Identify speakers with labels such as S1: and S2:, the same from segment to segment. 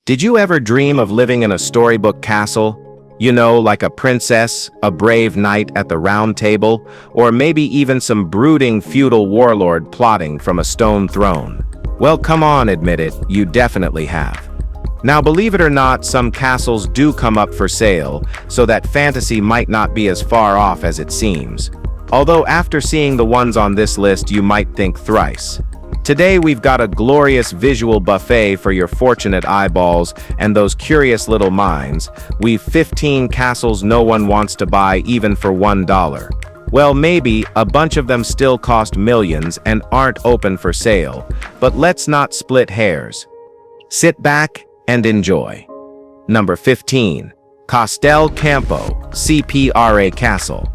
S1: Did you ever dream of living in a storybook castle? You know, like a princess, a brave knight at the round table, or maybe even some brooding feudal warlord plotting from a stone throne. Well, come on, admit it, you definitely have. Now, believe it or not, some castles do come up for sale, so that fantasy might not be as far off as it seems. Although after seeing the ones on this list, you might think thrice. Today we've got a glorious visual buffet for your fortunate eyeballs and those curious little minds. We've 15 castles no one wants to buy even for $1. Well, maybe a bunch of them still cost millions and aren't open for sale, but let's not split hairs. Sit back and enjoy. Number 15. Castel Campo, CPRA Castle.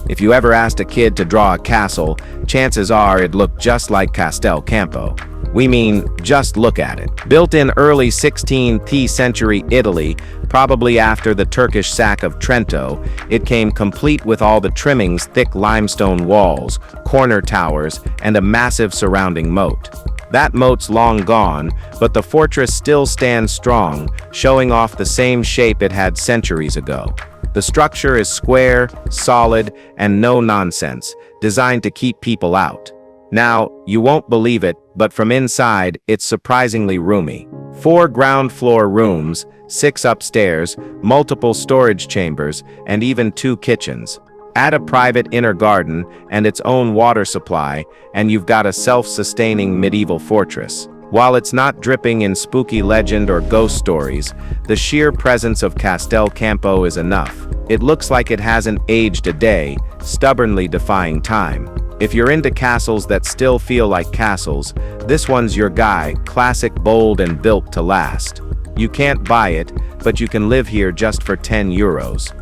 S1: If you ever asked a kid to draw a castle, chances are it looked just like Castel Campo. We mean, just look at it. Built in early 16th century Italy, probably after the Turkish sack of Trento, it came complete with all the trimmings, thick limestone walls, corner towers, and a massive surrounding moat. That moat's long gone, but the fortress still stands strong, showing off the same shape it had centuries ago. The structure is square, solid, and no nonsense, designed to keep people out. Now, you won't believe it, but from inside, it's surprisingly roomy. 4 ground floor rooms, 6 upstairs, multiple storage chambers, and even 2 kitchens. Add a private inner garden and its own water supply, and you've got a self-sustaining medieval fortress. While it's not dripping in spooky legend or ghost stories, the sheer presence of Castel Campo is enough. It looks like it hasn't aged a day, stubbornly defying time. If you're into castles that still feel like castles, this one's your guy, classic, bold, and built to last. You can't buy it, but you can live here just for €10.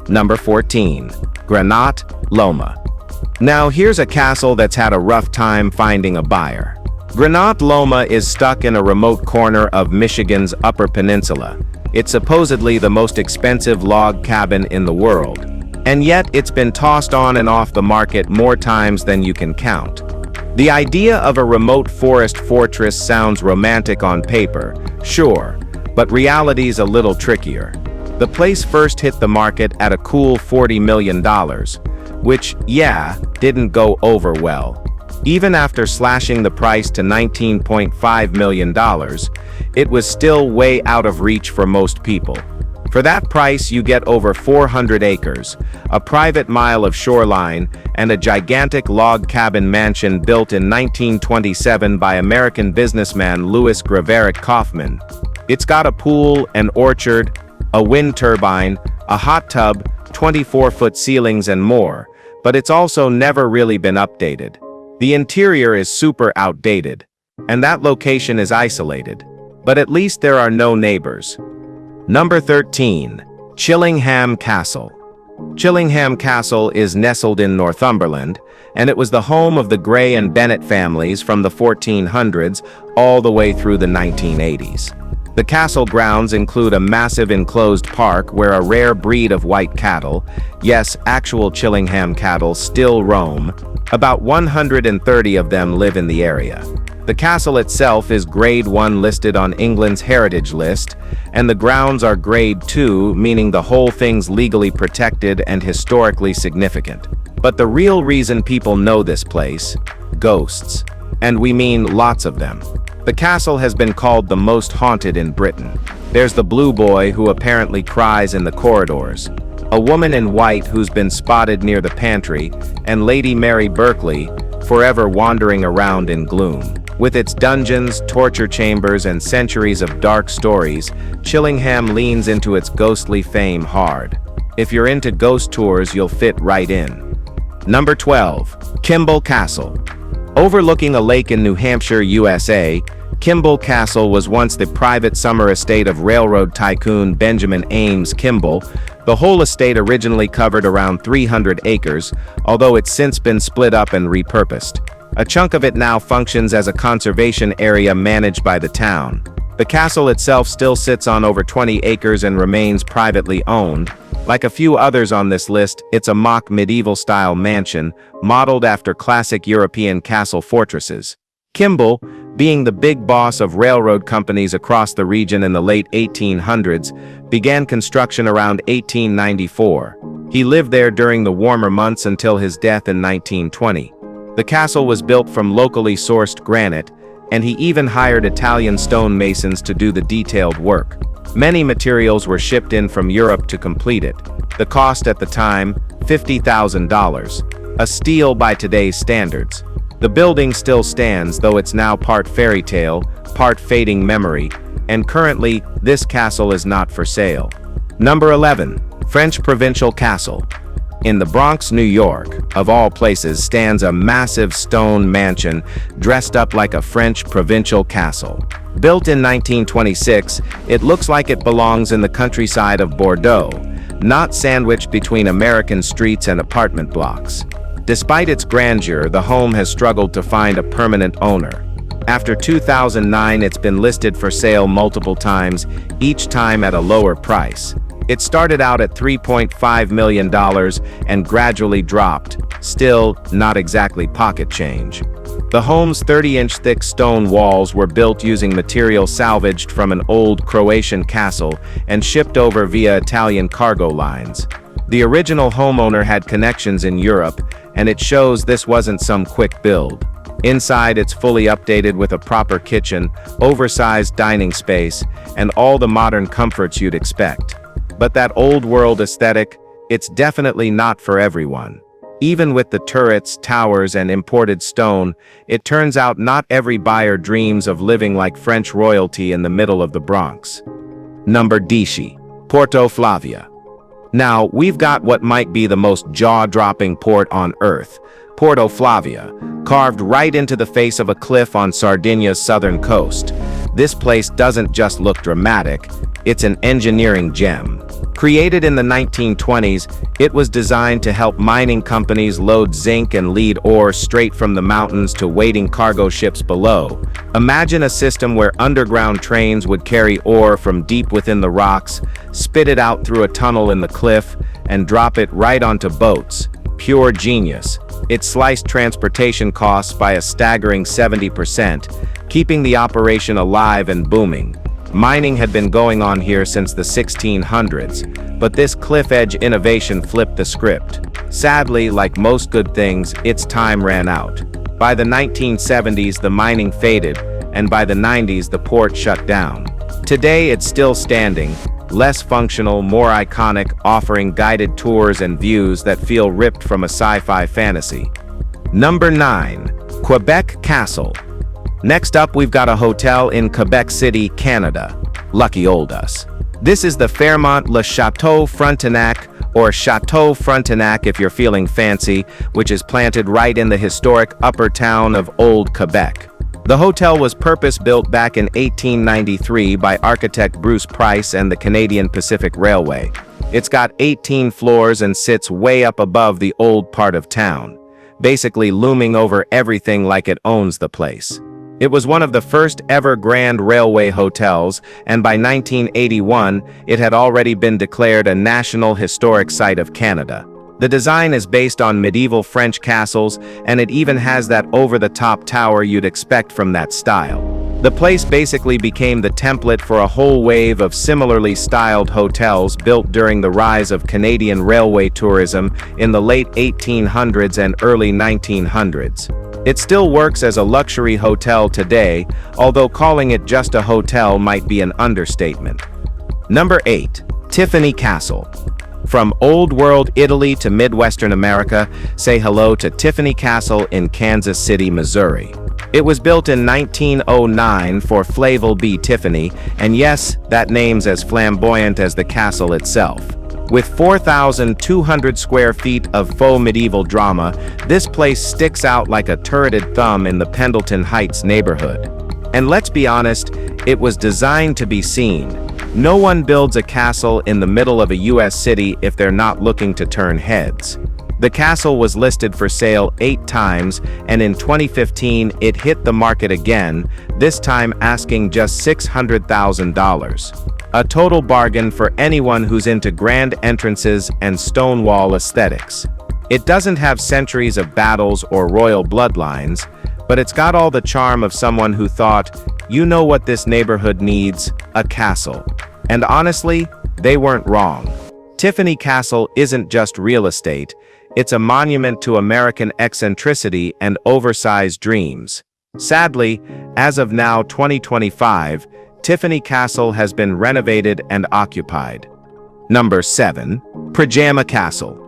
S1: Number 14. Granat Loma. Now here's a castle that's had a rough time finding a buyer. Granat Loma is stuck in a remote corner of Michigan's Upper Peninsula. It's supposedly the most expensive log cabin in the world, and yet it's been tossed on and off the market more times than you can count. The idea of a remote forest fortress sounds romantic on paper, sure, but reality's a little trickier. The place first hit the market at a cool $40 million, which, yeah, didn't go over well. Even after slashing the price to $19.5 million, it was still way out of reach for most people. For that price, you get over 400 acres, a private mile of shoreline, and a gigantic log cabin mansion built in 1927 by American businessman Louis Graverick Kaufman. It's got a pool, an orchard, a wind turbine, a hot tub, 24-foot ceilings, and more, but it's also never really been updated. The interior is super outdated, and that location is isolated, but at least there are no neighbors. Number 13. Chillingham Castle. Chillingham Castle is nestled in Northumberland, and it was the home of the Grey and Bennett families from the 1400s all the way through the 1980s. The castle grounds include a massive enclosed park where a rare breed of white cattle, yes, actual Chillingham cattle, still roam. About 130 of them live in the area. The castle itself is Grade 1 listed on England's Heritage List, and the grounds are Grade 2, meaning the whole thing's legally protected and historically significant. But the real reason people know this place: ghosts. And we mean lots of them. The castle has been called the most haunted in Britain. There's the Blue Boy, who apparently cries in the corridors, a woman in white who's been spotted near the pantry, and Lady Mary Berkeley, forever wandering around in gloom. With its dungeons, torture chambers, and centuries of dark stories, Chillingham leans into its ghostly fame hard. If you're into ghost tours, you'll fit right in. Number 12. Kimball Castle. Overlooking a lake in New Hampshire, USA, Kimball Castle was once the private summer estate of railroad tycoon Benjamin Ames Kimball. The whole estate originally covered around 300 acres, although it's since been split up and repurposed. A chunk of it now functions as a conservation area managed by the town. The castle itself still sits on over 20 acres and remains privately owned. Like a few others on this list, it's a mock medieval-style mansion, modeled after classic European castle fortresses. Kimball, being the big boss of railroad companies across the region in the late 1800s, began construction around 1894. He lived there during the warmer months until his death in 1920. The castle was built from locally sourced granite, and he even hired Italian stonemasons to do the detailed work. Many materials were shipped in from Europe to complete it. The cost at the time, $50,000, a steal by today's standards. The building still stands, though it's now part fairy tale, part fading memory, and currently, this castle is not for sale. Number 11. French Provincial Castle. In the Bronx, New York, of all places, stands a massive stone mansion dressed up like a French provincial castle. Built in 1926, it looks like it belongs in the countryside of Bordeaux, not sandwiched between American streets and apartment blocks. Despite its grandeur, the home has struggled to find a permanent owner. After 2009, it's been listed for sale multiple times, each time at a lower price. It started out at $3.5 million and gradually dropped, still not exactly pocket change. The home's 30-inch thick stone walls were built using material salvaged from an old Croatian castle and shipped over via Italian cargo lines. The original homeowner had connections in Europe, and it shows this wasn't some quick build. Inside, it's fully updated with a proper kitchen, oversized dining space, and all the modern comforts you'd expect. But that old-world aesthetic, it's definitely not for everyone. Even with the turrets, towers, and imported stone, it turns out not every buyer dreams of living like French royalty in the middle of the Bronx. Number 10. Porto Flavia. Now, we've got what might be the most jaw-dropping port on Earth, Porto Flavia, carved right into the face of a cliff on Sardinia's southern coast. This place doesn't just look dramatic, it's an engineering gem. Created in the 1920s, it was designed to help mining companies load zinc and lead ore straight from the mountains to waiting cargo ships below. Imagine a system where underground trains would carry ore from deep within the rocks, spit it out through a tunnel in the cliff, and drop it right onto boats. Pure genius. It sliced transportation costs by a staggering 70%, keeping the operation alive and booming. Mining had been going on here since the 1600s, but this cliff-edge innovation flipped the script. Sadly, like most good things, its time ran out. By the 1970s, the mining faded, and by the 90s, the port shut down. Today, it's still standing, less functional, more iconic, offering guided tours and views that feel ripped from a sci-fi fantasy. Number 9. Quebec Castle. Next up, we've got a hotel in Quebec City, Canada. Lucky old us. This is the Fairmont Le Chateau Frontenac, or Chateau Frontenac if you're feeling fancy, which is planted right in the historic upper town of Old Quebec. The hotel was purpose-built back in 1893 by architect Bruce Price and the Canadian Pacific Railway. It's got 18 floors and sits way up above the old part of town, basically looming over everything like it owns the place. It was one of the first ever Grand Railway hotels, and by 1981, it had already been declared a National Historic Site of Canada. The design is based on medieval French castles, and it even has that over-the-top tower you'd expect from that style. The place basically became the template for a whole wave of similarly styled hotels built during the rise of Canadian railway tourism in the late 1800s and early 1900s. It still works as a luxury hotel today, although calling it just a hotel might be an understatement. Number 8. Tiffany Castle. From Old World Italy to Midwestern America, say hello to Tiffany Castle in Kansas City, Missouri. It was built in 1909 for Flavel B. Tiffany, and yes, that name's as flamboyant as the castle itself. With 4,200 square feet of faux medieval drama, this place sticks out like a turreted thumb in the Pendleton Heights neighborhood. And let's be honest, it was designed to be seen. No one builds a castle in the middle of a US city if they're not looking to turn heads. The castle was listed for sale 8 times, and in 2015 it hit the market again, this time asking just $600,000. A total bargain for anyone who's into grand entrances and stonewall aesthetics. It doesn't have centuries of battles or royal bloodlines, But it's got all the charm of someone who thought, you know what this neighborhood needs? A castle. And honestly, they weren't wrong. Tiffany Castle isn't just real estate, it's a monument to American eccentricity and oversized dreams. Sadly, as of now 2025, Tiffany Castle has been renovated and occupied. Number 7. Pajama Castle.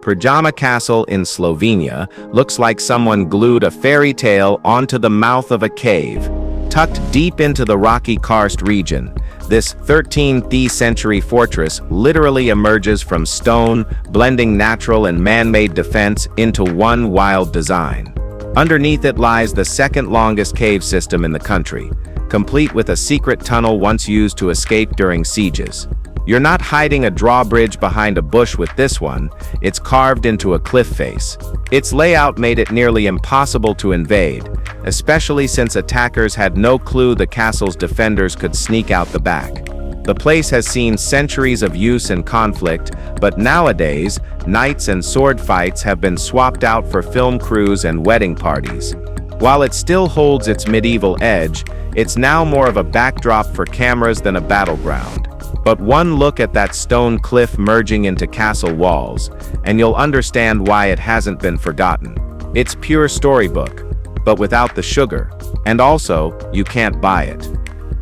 S1: Pajama Castle in Slovenia looks like someone glued a fairy tale onto the mouth of a cave. Tucked deep into the rocky karst region, this 13th century fortress literally emerges from stone, blending natural and man-made defense into one wild design. Underneath it lies the second longest cave system in the country, complete with a secret tunnel once used to escape during sieges. You're not hiding a drawbridge behind a bush with this one, it's carved into a cliff face. Its layout made it nearly impossible to invade, especially since attackers had no clue the castle's defenders could sneak out the back. The place has seen centuries of use and conflict, but nowadays, knights and sword fights have been swapped out for film crews and wedding parties. While it still holds its medieval edge, it's now more of a backdrop for cameras than a battleground. But one look at that stone cliff merging into castle walls, and you'll understand why it hasn't been forgotten. It's pure storybook, but without the sugar, and also, you can't buy it.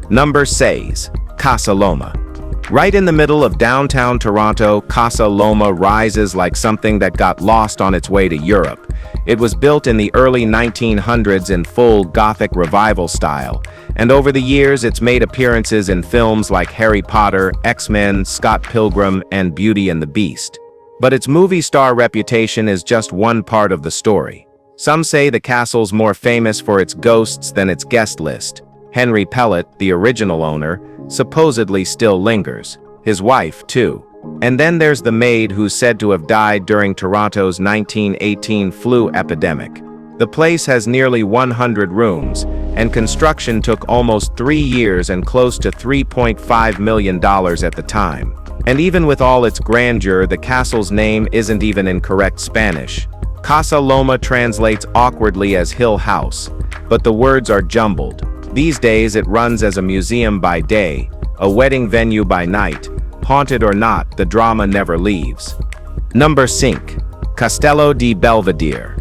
S1: Number 6. Casa Loma. Right in the middle of downtown Toronto, Casa Loma rises like something that got lost on its way to Europe. It was built in the early 1900s in full Gothic revival style, and over the years it's made appearances in films like Harry Potter, X-Men, Scott Pilgrim, and Beauty and the Beast. But its movie star reputation is just one part of the story. Some say the castle's more famous for its ghosts than its guest list. Henry Pellet, the original owner, supposedly still lingers. His wife, too. And then there's the maid who's said to have died during Toronto's 1918 flu epidemic. The place has nearly 100 rooms, and construction took almost 3 years and close to $3.5 million at the time. And even with all its grandeur, the castle's name isn't even in correct Spanish. Casa Loma translates awkwardly as Hill House, but the words are jumbled. These days it runs as a museum by day, a wedding venue by night. Haunted or not, the drama never leaves. Number 5. Castello di Belvedere.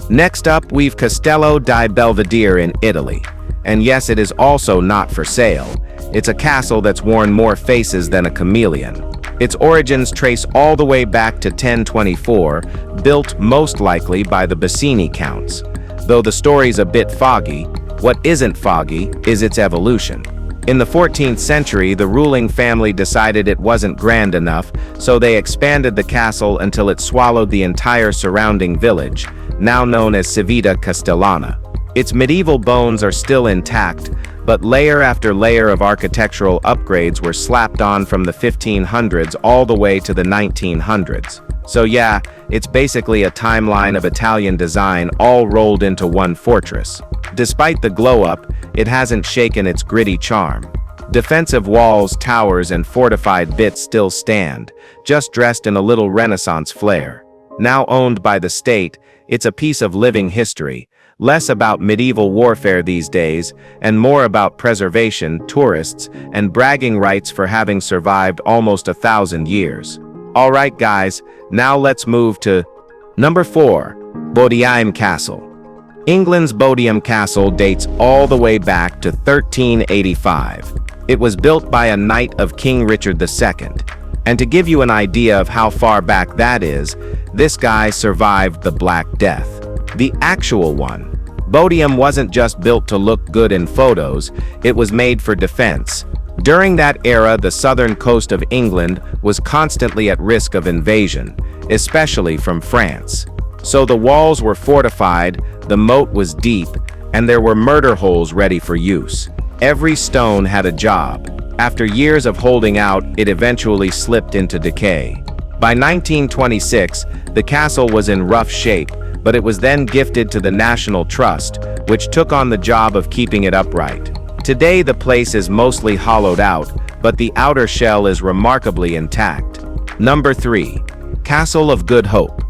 S1: Next up, we've Castello di Belvedere in Italy. And yes, it is also not for sale. It's a castle that's worn more faces than a chameleon. Its origins trace all the way back to 1024, built most likely by the Bassini counts. Though the story's a bit foggy, what isn't foggy is its evolution. In the 14th century, the ruling family decided it wasn't grand enough, so they expanded the castle until it swallowed the entire surrounding village, now known as Civita Castellana. Its medieval bones are still intact, but layer after layer of architectural upgrades were slapped on from the 1500s all the way to the 1900s. So yeah, it's basically a timeline of Italian design all rolled into one fortress. Despite the glow-up, it hasn't shaken its gritty charm. Defensive walls, towers, and fortified bits still stand, just dressed in a little Renaissance flair. Now owned by the state, it's a piece of living history, less about medieval warfare these days, and more about preservation, tourists, and bragging rights for having survived almost 1,000 years. Alright guys, now let's move to number 4, Bodiam Castle. England's Bodiam Castle dates all the way back to 1385. It was built by a knight of King Richard II. And to give you an idea of how far back that is, this guy survived the Black Death. The actual one. Bodiam wasn't just built to look good in photos, it was made for defense. During that era, the southern coast of England was constantly at risk of invasion, especially from France. So the walls were fortified, the moat was deep, and there were murder holes ready for use. Every stone had a job. After years of holding out, it eventually slipped into decay. By 1926, the castle was in rough shape, but it was then gifted to the National Trust, which took on the job of keeping it upright. Today the place is mostly hollowed out, but the outer shell is remarkably intact. Number 3. Castle of Good Hope.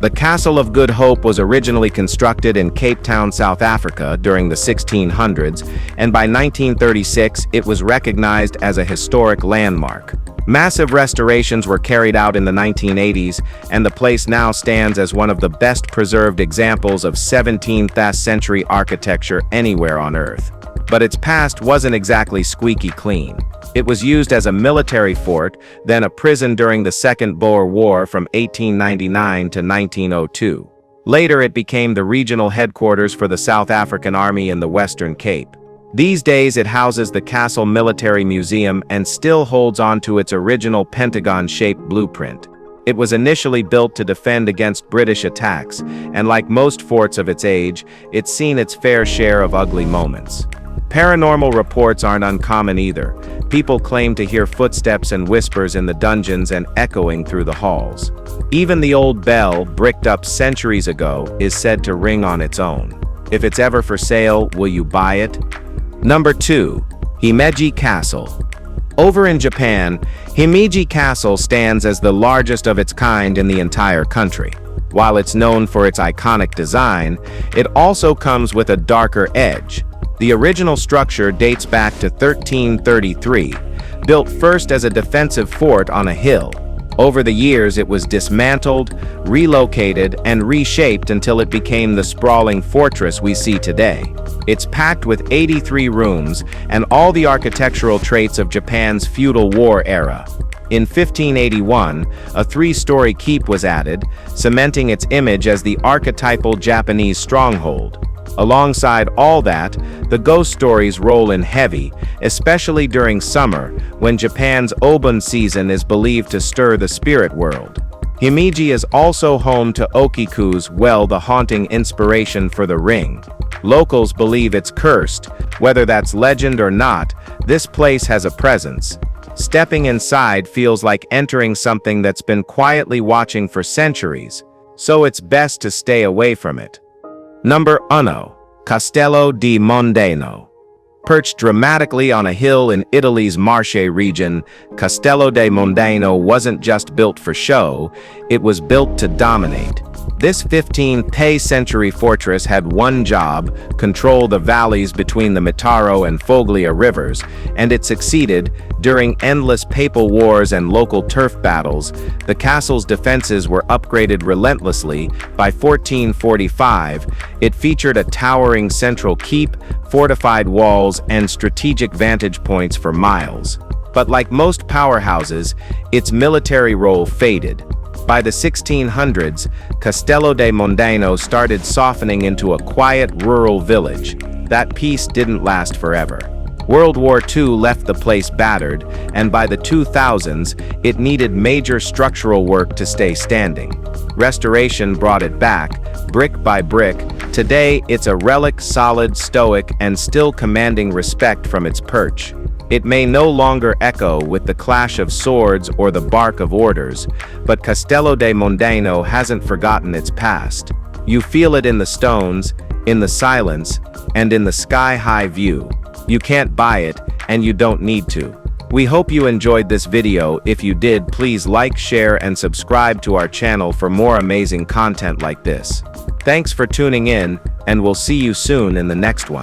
S1: The Castle of Good Hope was originally constructed in Cape Town, South Africa during the 1600s, and by 1936 it was recognized as a historic landmark. Massive restorations were carried out in the 1980s, and the place now stands as one of the best preserved examples of 17th century architecture anywhere on Earth. But its past wasn't exactly squeaky clean. It was used as a military fort, then a prison during the Second Boer War from 1899 to 1902. Later it became the regional headquarters for the South African Army in the Western Cape. These days it houses the Castle Military Museum and still holds on to its original pentagon-shaped blueprint. It was initially built to defend against British attacks, and like most forts of its age, it's seen its fair share of ugly moments. Paranormal reports aren't uncommon either. People claim to hear footsteps and whispers in the dungeons and echoing through the halls. Even the old bell, bricked up centuries ago, is said to ring on its own. If it's ever for sale, will you buy it? Number 2. Himeji Castle. Over in Japan, Himeji Castle stands as the largest of its kind in the entire country. While it's known for its iconic design, it also comes with a darker edge. The original structure dates back to 1333, built first as a defensive fort on a hill. Over the years, it was dismantled, relocated, and reshaped until it became the sprawling fortress we see today. It's packed with 83 rooms and all the architectural traits of Japan's feudal war era. In 1581, a 3-story keep was added, cementing its image as the archetypal Japanese stronghold. Alongside all that, the ghost stories roll in heavy, especially during summer, when Japan's Obon season is believed to stir the spirit world. Himeji is also home to Okiku's well, the haunting inspiration for The Ring. Locals believe it's cursed. Whether that's legend or not, this place has a presence. Stepping inside feels like entering something that's been quietly watching for centuries, so it's best to stay away from it. Number 1. Castello di Mondeno. Perched dramatically on a hill in Italy's Marche region, Castello di Mondeno wasn't just built for show, it was built to dominate. This 15th century fortress had one job: control the valleys between the Mitaro and Foglia rivers, and it succeeded. During endless papal wars and local turf battles, the castle's defenses were upgraded relentlessly. By 1445, it featured a towering central keep, fortified walls, and strategic vantage points for miles. But like most powerhouses, its military role faded. By the 1600s, Castello di Mondeno started softening into a quiet rural village. That peace didn't last forever. World War II left the place battered, and by the 2000s, it needed major structural work to stay standing. Restoration brought it back, brick by brick. Today, it's a relic, solid, stoic, and still commanding respect from its perch. It may no longer echo with the clash of swords or the bark of orders, but Castello di Mondeno hasn't forgotten its past. You feel it in the stones, in the silence, and in the sky-high view. You can't buy it, and you don't need to. We hope you enjoyed this video. If you did, please like, share, and subscribe to our channel for more amazing content like this. Thanks for tuning in, and we'll see you soon in the next one.